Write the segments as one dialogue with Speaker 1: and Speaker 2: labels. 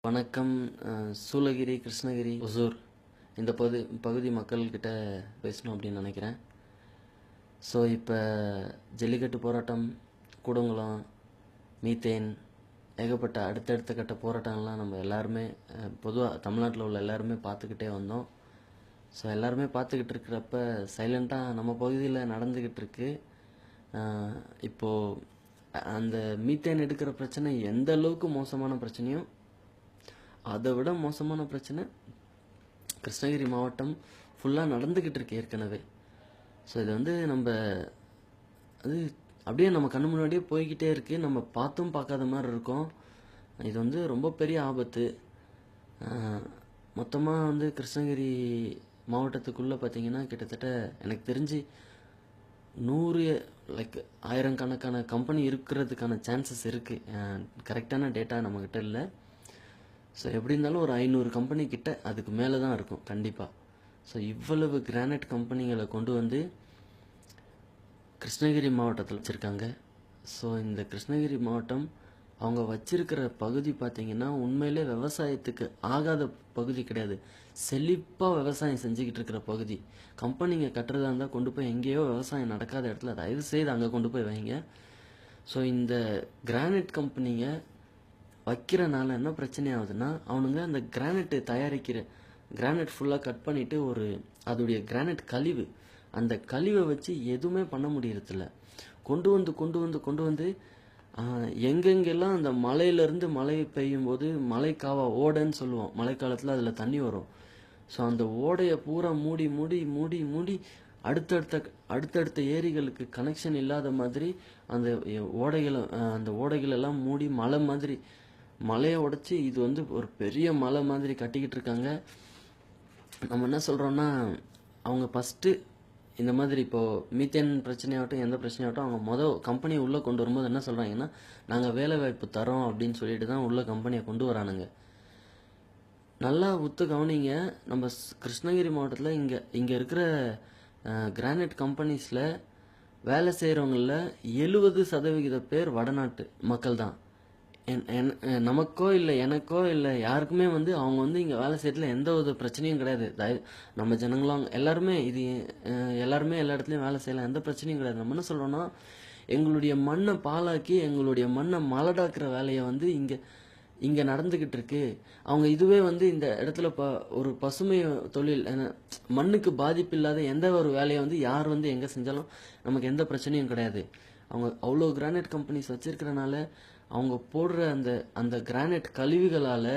Speaker 1: வணக்கம். சூளகிரி, கிருஷ்ணகிரி, ஒசூர் இந்த பகுதி மக்கள்கிட்ட பேசணும் அப்படின்னு நினைக்கிறேன். ஸோ இப்போ ஜல்லிக்கட்டு போராட்டம், கூடங்குளம், மீத்தேன், ஏகப்பட்ட அடுத்தடுத்த கட்ட போராட்டங்கள்லாம் நம்ம எல்லாருமே பொதுவாக தமிழ்நாட்டில் உள்ள எல்லாருமே பார்த்துக்கிட்டே வந்தோம். ஸோ எல்லாருமே பார்த்துக்கிட்டு இருக்கிறப்ப சைலண்ட்டாக நம்ம பகுதியில் நடந்துக்கிட்டு இருக்கு. இப்போது அந்த மீத்தேன் எடுக்கிற பிரச்சனை எந்த அளவுக்கு மோசமான பிரச்சனையும் அதை விட மோசமான பிரச்சனை கிருஷ்ணகிரி மாவட்டம் ஃபுல்லாக நடந்துக்கிட்டு இருக்கு ஏற்கனவே. ஸோ இது வந்து அது அப்படியே நம்ம கண்ணு முன்னாடியே போய்கிட்டே இருக்கு. நம்ம பார்த்தும் பார்க்காத மாதிரி இருக்கோம். இது வந்து ரொம்ப பெரிய ஆபத்து. மொத்தமாக வந்து கிருஷ்ணகிரி மாவட்டத்துக்குள்ளே பார்த்தீங்கன்னா கிட்டத்தட்ட எனக்கு தெரிஞ்சு 100 லைக் ஆயிரக்கணக்கான கம்பெனி இருக்கிறதுக்கான சான்சஸ் இருக்குது. கரெக்டான டேட்டா நம்மக்கிட்ட இல்லை. ஸோ எப்படி இருந்தாலும் ஒரு 500 கம்பெனி கிட்ட அதுக்கு மேலே தான் இருக்கும் கண்டிப்பாக. ஸோ இவ்வளவு கிரானைட் கம்பெனிகளை கொண்டு வந்து கிருஷ்ணகிரி மாவட்டத்தில் வச்சுருக்காங்க. ஸோ இந்த கிருஷ்ணகிரி மாவட்டம் அவங்க வச்சிருக்கிற பகுதி பார்த்திங்கன்னா உண்மையிலே விவசாயத்துக்கு ஆகாத பகுதி கிடையாது. செழிப்பாக விவசாயம் செஞ்சுக்கிட்டு இருக்கிற பகுதி. கம்பெனிங்க கட்டுறதா இருந்தால் கொண்டு போய் எங்கேயோ விவசாயம் நடக்காத இடத்துல தயவு செய்து அங்கே கொண்டு போய் வைங்க. ஸோ இந்த கிரானைட் கம்பெனிங்க வைக்கிறனால என்ன பிரச்சனை ஆகுதுன்னா, அவனுங்க அந்த கிரானைட்டு தயாரிக்கிற கிரானைட் ஃபுல்லாக கட் பண்ணிவிட்டு அதோடைய கிரானைட் கழிவு, அந்த கழிவை வச்சு எதுவுமே பண்ண முடியறதில்ல. கொண்டு வந்து எங்கெங்கெல்லாம் அந்த மலையிலேருந்து மழை பெய்யும் போது மழைக்காவா ஓடைன்னு சொல்லுவோம், மழைக்காலத்தில் அதில் தண்ணி வரும். ஸோ அந்த ஓடையை பூரா மூடி மூடி மூடி மூடி அடுத்தடுத்த ஏரிகளுக்கு கனெக்ஷன் இல்லாத மாதிரி அந்த ஓடைகளெல்லாம் மூடி மலையை உடைச்சி இது வந்து ஒரு பெரிய மலை மாதிரி கட்டிக்கிட்டு இருக்காங்க. நம்ம என்ன சொல்கிறோன்னா, அவங்க ஃபஸ்ட்டு இந்த மாதிரி இப்போது மீத்தேன் பிரச்சனையாகட்டும் எந்த பிரச்சனையாகட்டும் அவங்க கம்பெனியை உள்ளே கொண்டு வரும்போது என்ன சொல்கிறாங்கன்னா, நாங்கள் வேலை வாய்ப்பு தரோம் அப்படின்னு சொல்லிட்டு தான் உள்ள கம்பெனியை கொண்டு வரானுங்க. நல்லா உத்து கவனிங்க. நம்ம கிருஷ்ணகிரி மாவட்டத்தில் இங்கே இருக்கிற கிரானைட் கம்பெனிஸில் வேலை செய்கிறவங்களில் 70% பேர் வடநாட்டு மக்கள் தான். நமக்கோ இல்லை எனக்கோ இல்லை யாருக்குமே வந்து அவங்க வந்து இங்கே வேலை செய்யறதுல எந்த ஒரு பிரச்சனையும் கிடையாது. நம்ம ஜனங்களும் எல்லாருமே எல்லாருமே எல்லா இடத்துலையும் வேலை செய்யலாம், எந்த பிரச்சனையும் கிடையாது. நம்ம என்ன சொல்கிறோன்னா, எங்களுடைய மண்ணை பாலாக்கி எங்களுடைய மண்ணை மலடாக்குற வேலையை வந்து இங்கே நடந்துக்கிட்டு இருக்கு. அவங்க இதுவே வந்து இந்த இடத்துல ஒரு பசுமை தொழில், மண்ணுக்கு பாதிப்பு இல்லாத எந்த ஒரு வேலையை வந்து யார் வந்து எங்கே செஞ்சாலும் நமக்கு எந்த பிரச்சனையும் கிடையாது. அவங்க அவ்வளோ கிரானைட் கம்பெனிஸ் வச்சிருக்கிறனால அவங்க போடுற அந்த கிரானைட் கழிவுகளால்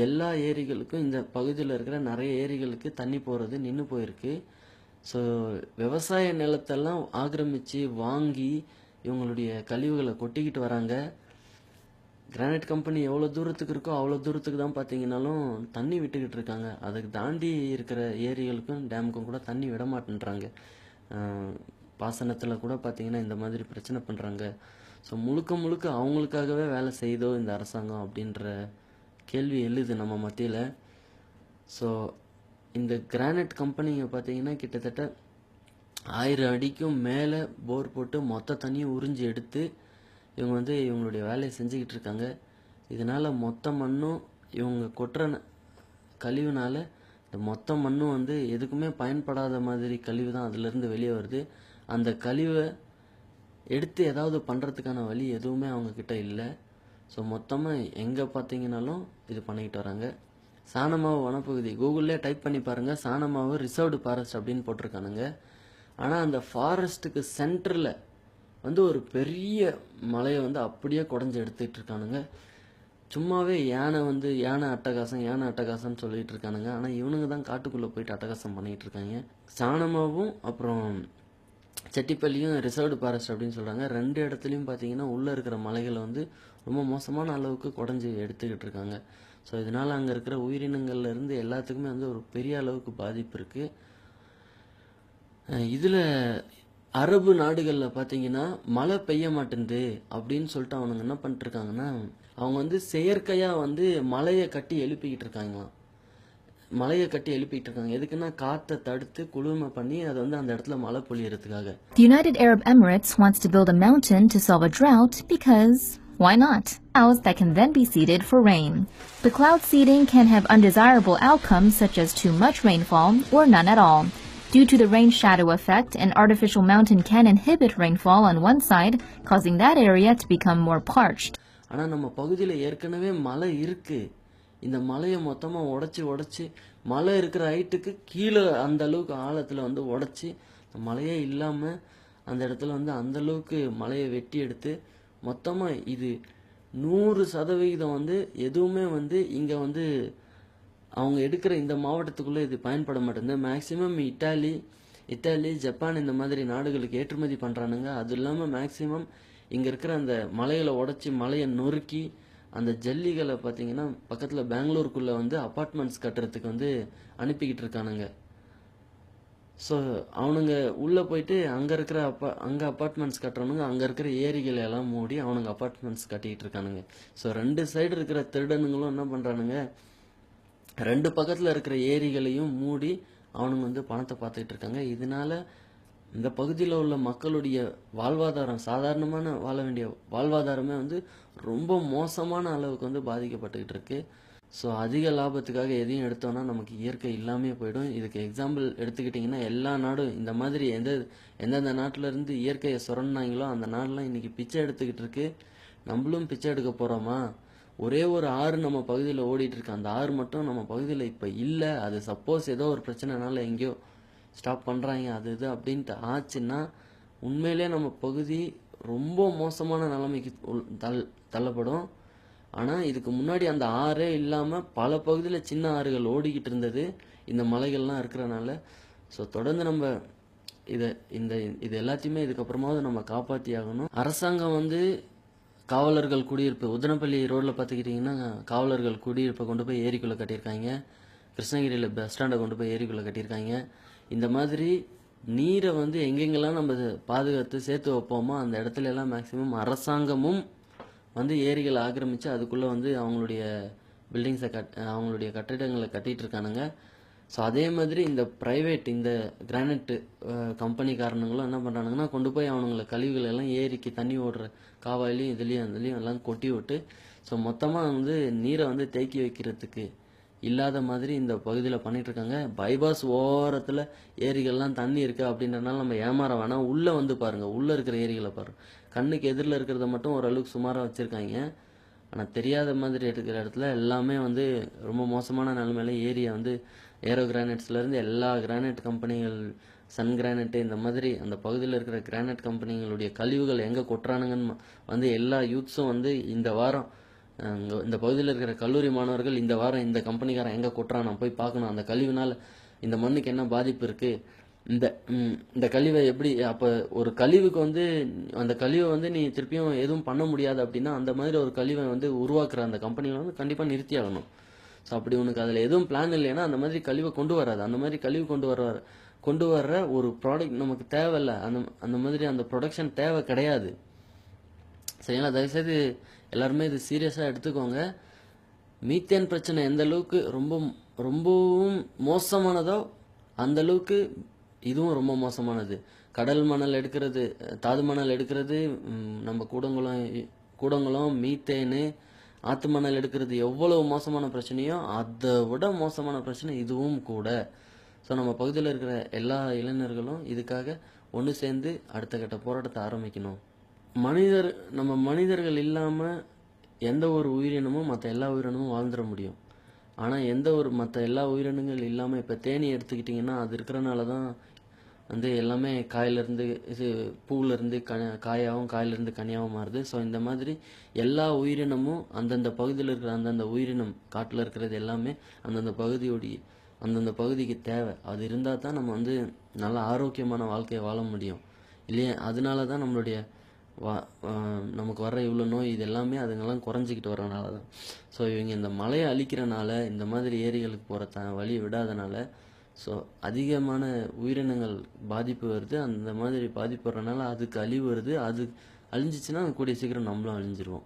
Speaker 1: எல்லா ஏரிகளுக்கும் இந்த பகுதியில் இருக்கிற நிறைய ஏரிகளுக்கு தண்ணி போகிறது நின்று போயிருக்கு. ஸோ விவசாய நிலத்தெல்லாம் ஆக்கிரமித்து வாங்கி இவங்களுடைய கழிவுகளை கொட்டிக்கிட்டு வராங்க. கிரானைட் கம்பெனி எவ்வளோ தூரத்துக்கு இருக்கோ அவ்வளோ தூரத்துக்கு தான் பார்த்தீங்கன்னாலும் தண்ணி விட்டுக்கிட்டு இருக்காங்க. அதுக்கு தாண்டி இருக்கிற ஏரிகளுக்கும் டேமுக்கும் கூட தண்ணி விட மாட்டேன்றாங்க. பாசனத்தில் கூட பார்த்தீங்கன்னா இந்த மாதிரி பிரச்சனை பண்ணுறாங்க. ஸோ முழுக்க அவங்களுக்காகவே வேலை செய்தோ இந்த அரசாங்கம் அப்படின்ற கேள்வி எழுது நம்ம மத்தியில். ஸோ இந்த கிரானைட் கம்பெனிங்க பார்த்தீங்கன்னா கிட்டத்தட்ட 1000 அடிக்கும் மேலே போர் போட்டு மொத்த தண்ணியும் உறிஞ்சி எடுத்து இவங்க வந்து இவங்களுடைய வேலையை செஞ்சுக்கிட்டு இருக்காங்க. இதனால் மொத்த மண்ணும் இவங்க கொட்டுற கழிவுனால இந்த மொத்த மண்ணும் வந்து எதுக்குமே பயன்படாத மாதிரி கழிவு தான் அதுலேருந்து வெளியே வருது. அந்த கழிவை எடுத்து ஏதாவது பண்ணுறதுக்கான வழி எதுவுமே அவங்கக்கிட்ட இல்லை. ஸோ மொத்தமாக எங்கே பார்த்தீங்கன்னாலும் இது பண்ணிக்கிட்டு வராங்க. சாணமாவு வனப்பகுதி கூகுள்லேயே டைப் பண்ணி பாருங்கள், சாணமாவு ரிசர்வ்டு ஃபாரஸ்ட் அப்படின்னு போட்டிருக்கானுங்க. ஆனால் அந்த ஃபாரஸ்ட்டுக்கு சென்டரில் வந்து ஒரு பெரிய மலையை வந்து அப்படியே குடஞ்சி எடுத்துக்கிட்டு இருக்கானுங்க. சும்மாவே யானை அட்டகாசம்னு சொல்லிட்டு இருக்கானுங்க. ஆனால் இவனுங்க தான் காட்டுக்குள்ளே போயிட்டு அட்டகாசம் பண்ணிகிட்டு இருக்காங்க. சாணமாவும் அப்புறம் செட்டிப்பள்ளியும் ரிசர்வ்டு ஃபாரஸ்ட் அப்படின்னு சொல்கிறாங்க. 2 இடத்துலையும் பார்த்தீங்கன்னா உள்ளே இருக்கிற மலைகளை வந்து ரொம்ப மோசமான அளவுக்கு குடஞ்சி எடுத்துக்கிட்டு இருக்காங்க. ஸோ இதனால் அங்கே இருக்கிற உயிரினங்கள்லேருந்து எல்லாத்துக்குமே வந்து ஒரு பெரிய அளவுக்கு பாதிப்பு இருக்குது. இதில் அரபு நாடுகளில் பார்த்தீங்கன்னா மழை பெய்ய மாட்டேங்குது அப்படின்னு சொல்லிட்டு அவனுங்க என்ன பண்ணிட்டுருக்காங்கன்னா, அவங்க வந்து செயற்கையாக வந்து மலையை கட்டி எழுப்பிக்கிட்டு இருக்காங்களாம். எதுக்குன்னா காற்றை தடுத்து குளுமை பண்ணி அதை வந்து அந்த இடத்துல மழை பொழியறதுக்காக.
Speaker 2: The United Arab Emirates wants to build a mountain to solve a drought because Why not? Clouds that can then be seeded for rain. The cloud seeding can have undesirable outcomes such as too much rainfall or none at all. Due to the rain shadow effect, an artificial mountain can inhibit rainfall on one side, causing that area to become more parched.
Speaker 1: ஆனால் நம்ம பகுதியில் ஏற்கனவே மலை இருக்கு. இந்த மலையை மொத்தமாக உடைச்சி மலை இருக்கிற ஹைட்டுக்கு கீழே அந்த அளவுக்கு ஆழத்தில் வந்து உடைச்சி மலையே இல்லாமல் அந்த இடத்துல வந்து அந்த அளவுக்கு மலையை வெட்டி எடுத்து மொத்தமாக இது 100% வந்து எதுவுமே வந்து இங்கே வந்து அவங்க எடுக்கிற இந்த மாவட்டத்துக்குள்ளே இது பயன்பட மாட்டேங்குது. மேக்சிமம் இட்டாலி ஜப்பான் இந்த மாதிரி நாடுகளுக்கு ஏற்றுமதி பண்ணுறானுங்க. அது இல்லாமல் மேக்சிமம் இங்கே இருக்கிற அந்த மலைகளை உடைச்சி மலையை நொறுக்கி அந்த ஜல்லிகளை பார்த்தீங்கன்னா பக்கத்தில் பெங்களூருக்குள்ளே வந்து அப்பார்ட்மெண்ட்ஸ் கட்டுறதுக்கு வந்து அனுப்பிக்கிட்டு இருக்கானுங்க. ஸோ அவனுங்க உள்ளே போயிட்டு அங்கே இருக்கிற அங்கே அப்பார்ட்மெண்ட்ஸ் கட்டுறவனுங்க அங்கே இருக்கிற ஏரிகளை எல்லாம் மூடி அவனுங்க அப்பார்ட்மெண்ட்ஸ் கட்டிக்கிட்டு இருக்கானுங்க. ஸோ 2 சைடு இருக்கிற திருடனுங்களும் என்ன பண்ணுறானுங்க, 2 பக்கத்தில் இருக்கிற ஏரிகளையும் மூடி அவனுங்க வந்து பணத்தை பார்த்துக்கிட்டு இருக்காங்க. இதனால இந்த பகுதியில் உள்ள மக்களுடைய வாழ்வாதாரம், சாதாரணமான வாழ வேண்டிய வாழ்வாதாரமே வந்து ரொம்ப மோசமான அளவுக்கு வந்து பாதிக்கப்பட்டுக்கிட்டு இருக்கு. ஸோ அதிக லாபத்துக்காக எதையும் எடுத்தோம்னா நமக்கு இயற்கை இல்லாமே போயிடும். இதுக்கு எக்ஸாம்பிள் எடுத்துக்கிட்டிங்கன்னா எல்லா நாடும் இந்த மாதிரி எந்தெந்த நாட்டில் இருந்து இயற்கையை சுரண்டாங்களோ அந்த நாடெலாம் இன்றைக்கி பிச்சை எடுத்துக்கிட்டு இருக்கு. நம்மளும் பிச்சை எடுக்க போகிறோமா? ஒரே ஒரு ஆறு நம்ம பகுதியில் ஓடிட்டு இருக்கு. அந்த ஆறு மட்டும் நம்ம பகுதியில் இப்போ இல்லை. அது சப்போஸ் ஏதோ ஒரு பிரச்சனைனால எங்கேயோ ஸ்டாப் பண்ணுறாங்க அது இது அப்படின்ட்டு ஆச்சுன்னா உண்மையிலே நம்ம பகுதி ரொம்ப மோசமான நிலைமைக்கு தள்ளப்படும். ஆனால் இதுக்கு முன்னாடி அந்த ஆறே இல்லாமல் பல பகுதியில் சின்ன ஆறுகள் ஓடிக்கிட்டு இருந்தது இந்த மலைகள்லாம் இருக்கிறனால. ஸோ தொடர்ந்து நம்ம இது எல்லாத்தையுமே இதுக்கப்புறமாவது நம்ம காப்பாற்றி ஆகணும். அரசாங்கம் வந்து காவலர்கள் குடியிருப்பு உதனப்பள்ளி ரோட்டில் பார்த்துக்கிட்டிங்கன்னா காவலர்கள் குடியிருப்பை கொண்டு போய் ஏரிக்குள்ளே கட்டியிருக்காங்க. கிருஷ்ணகிரியில் பஸ் ஸ்டாண்டை கொண்டு போய் ஏரிக்குள்ளே கட்டியிருக்காங்க. இந்த மாதிரி நீரை வந்து எங்கெங்கெல்லாம் நம்ம பாதுகாத்து சேர்த்து வைப்போமோ அந்த இடத்துல எல்லாம் மேக்சிமம் அரசாங்கமும் வந்து ஏரிகளை ஆக்கிரமித்து அதுக்குள்ளே வந்து அவங்களுடைய பில்டிங்ஸை அவங்களுடைய கட்டிடங்களை கட்டிகிட்டு இருக்கானுங்க. ஸோ அதே மாதிரி இந்த ப்ரைவேட் இந்த கிரானைட்டு கம்பெனிக்காரனுங்களும் என்ன பண்ணுறானுங்கன்னா கொண்டு போய் அவனுங்களை கழிவுகள் எல்லாம் ஏரிக்கு தண்ணி ஓடுற காவாயிலையும் இதுலேயும் எல்லாம் கொட்டி விட்டு ஸோ மொத்தமாக வந்து நீரை வந்து தேக்கி வைக்கிறதுக்கு இல்லாத மாதிரி இந்த பகுதியில் பண்ணிகிட்ருக்காங்க. பைபாஸ் ஓரத்தில் ஏரிகள்லாம் தண்ணி இருக்குது அப்படின்றனால நம்ம ஏமாற வேணாம். உள்ளே வந்து பாருங்கள், உள்ளே இருக்கிற ஏரிகளை பாருங்கள். கண்ணுக்கு எதிரில் இருக்கிறத மட்டும் ஓரளவுக்கு சுமாராக வச்சுருக்காங்க. ஆனால் தெரியாத மாதிரி இருக்கிற இடத்துல எல்லாமே வந்து ரொம்ப மோசமான நிலைமையில ஏரியை வந்து ஏரோ கிரானைட்ஸ்லேருந்து எல்லா கிரானைட் கம்பெனிகள், சன் கிரானைட்டு இந்த மாதிரி அந்த பகுதியில் இருக்கிற கிரானைட் கம்பெனிகளுடைய கழிவுகள் எங்கே கொட்டுறானுங்கன்னு வந்து எல்லா யூத்ஸும் வந்து இந்த வாரம் இந்த பகுதியில் இருக்கிற கல்லூரி மாணவர்கள் இந்த வாரம் இந்த கம்பெனிக்காரன் எங்கே கொட்டுறான் போய் பார்க்கணும். அந்த கழிவுனால் இந்த மண்ணுக்கு என்ன பாதிப்பு இருக்குது, இந்த கழிவை எப்படி அப்போ ஒரு கழிவுக்கு வந்து அந்த கழிவை வந்து நீ திருப்பியும் எதுவும் பண்ண முடியாது அப்படின்னா அந்த மாதிரி ஒரு கழிவை வந்து உருவாக்குற அந்த கம்பெனிகளை வந்து கண்டிப்பாக நிறுத்தி ஆகணும். ஸோ அப்படி உனக்கு அதில் எதுவும் பிளான் இல்லைன்னா அந்த மாதிரி கழிவை கொண்டு வராது. அந்த மாதிரி கழிவு கொண்டு வர்ற ஒரு ப்ராடக்ட் நமக்கு தேவையில்லை. அந்த மாதிரி அந்த ப்ரொடக்ஷன் தேவை கிடையாது. சரிங்களா? தயவுசெய்து எல்லாருமே இது சீரியஸாக எடுத்துக்கோங்க. மீத்தேன் பிரச்சனை எந்த அளவுக்கு ரொம்பவும் மோசமானதோ அந்த அளவுக்கு இதுவும் ரொம்ப மோசமானது. கடல் மணல் எடுக்கிறது, தாது மணல் எடுக்கிறது, நம்ம கூடங்குளம் மீத்தேனு, ஆற்று மணல் எடுக்கிறது எவ்வளவு மோசமான பிரச்சனையோ அதை விட மோசமான பிரச்சனை இதுவும் கூட. ஸோ நம்ம பகுதியில் இருக்கிற எல்லா இளைஞர்களும் இதுக்காக ஒன்று சேர்ந்து அடுத்த கட்ட போராட்டத்தை ஆரம்பிக்கணும். நம்ம மனிதர்கள் இல்லாமல் எந்த ஒரு உயிரினமும் மற்ற எல்லா உயிரினமும் வாழ்ந்துட முடியும். ஆனால் மற்ற எல்லா உயிரினங்கள் இல்லாமல் இப்போ தேனி எடுத்துக்கிட்டிங்கன்னா அது இருக்கிறனால தான் வந்து எல்லாமே காயிலேருந்து பூவிலேருந்து காயாகவும் காயிலேருந்து கனியாகவும் மாறுது. ஸோ இந்த மாதிரி எல்லா உயிரினமும் அந்தந்த பகுதியில் இருக்கிற அந்தந்த உயிரினம் காட்டில் இருக்கிறது எல்லாமே அந்தந்த பகுதிக்கு தேவை. அது இருந்தால் தான் நம்ம வந்து நல்ல ஆரோக்கியமான வாழ்க்கையை வாழ முடியும் இல்லையா? அதனால தான் நமக்கு வர்ற இவ்வளோ நோய் இது எல்லாமே அதுங்கெல்லாம் குறைஞ்சிக்கிட்டு வரனால தான். ஸோ இவங்க இந்த மலையை அழிக்கிறனால இந்த மாதிரி ஏரிகளுக்கு போகிற வழி விடாதனால ஸோ அதிகமான உயிரினங்கள் பாதிப்பு வருது. அந்த மாதிரி பாதிப்பு வர்றதுனால அதுக்கு அழிவு வருது. அது அழிஞ்சிச்சுன்னா கூடிய சீக்கிரம் நம்மளும் அழிஞ்சிருவோம்.